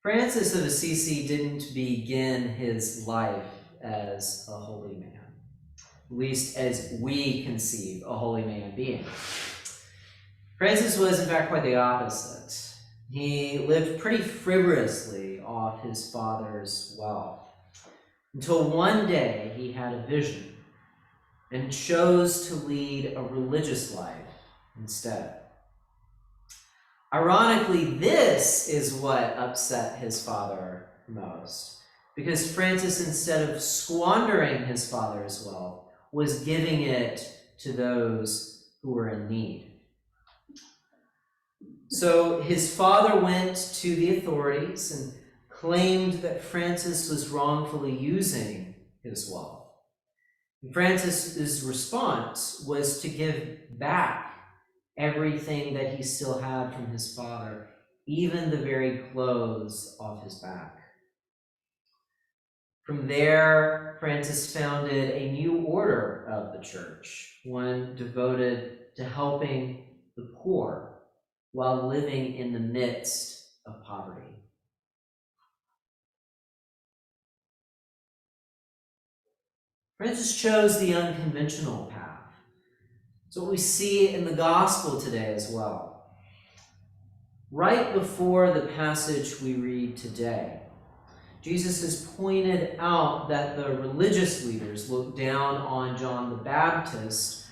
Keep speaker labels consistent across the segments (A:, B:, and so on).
A: Francis of Assisi didn't begin his life as a holy man, at least as we conceive a holy man being. Francis was, in fact, quite the opposite. He lived pretty frivolously off his father's wealth until one day he had a vision and chose to lead a religious life instead. Ironically, this is what upset his father most, because Francis, instead of squandering his father's wealth, was giving it to those who were in need. So his father went to the authorities and claimed that Francis was wrongfully using his wealth. And Francis's response was to give back everything that he still had from his father, even the very clothes off his back. From there, Francis founded a new order of the church, one devoted to helping the poor while living in the midst of poverty. Francis chose the unconventional path. It's what we see in the gospel today as well. Right before the passage we read today, Jesus has pointed out that the religious leaders looked down on John the Baptist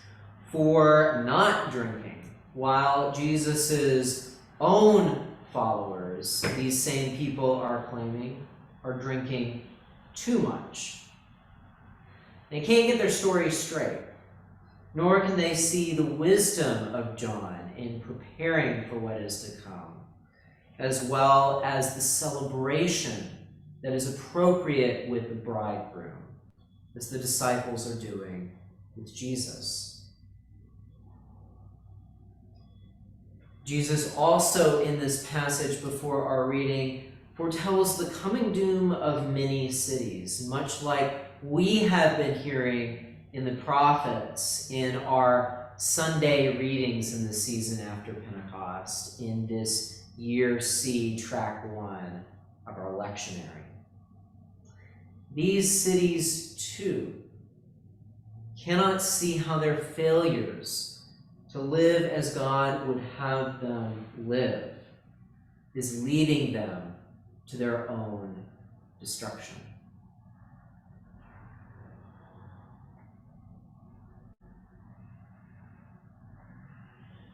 A: for not drinking, while Jesus's own followers, these same people are claiming, are drinking too much. They can't get their story straight, nor can they see the wisdom of John in preparing for what is to come, as well as the celebration that is appropriate with the bridegroom, as the disciples are doing with Jesus. Jesus also, in this passage before our reading, foretells the coming doom of many cities, much like we have been hearing in the prophets in our Sunday readings in the season after Pentecost, in this year C, track 1 of our lectionary. These cities, too, cannot see how their failures to live as God would have them live is leading them to their own destruction.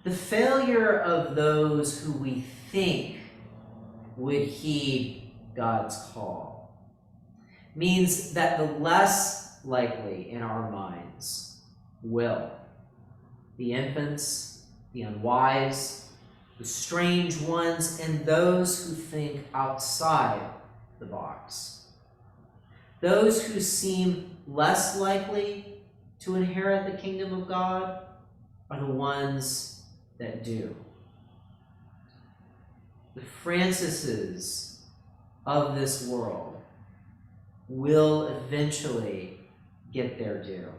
A: The failure of those who we think would heed God's call means that the less likely in our minds will. The infants, the unwise, the strange ones, and those who think outside the box. Those who seem less likely to inherit the kingdom of God are the ones that do. The Francises of this world will eventually get their due.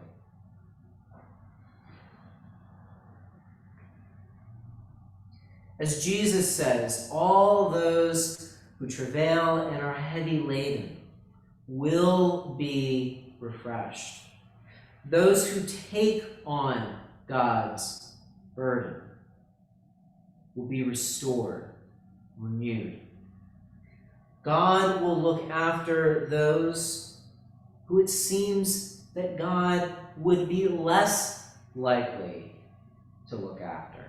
A: As Jesus says, all those who travail and are heavy laden will be refreshed. Those who take on God's burden will be restored, renewed. God will look after those who it seems that God would be less likely to look after.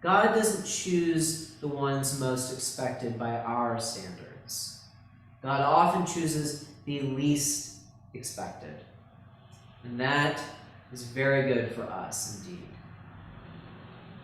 A: God doesn't choose the ones most expected by our standards. God often chooses the least expected. And that is very good for us indeed.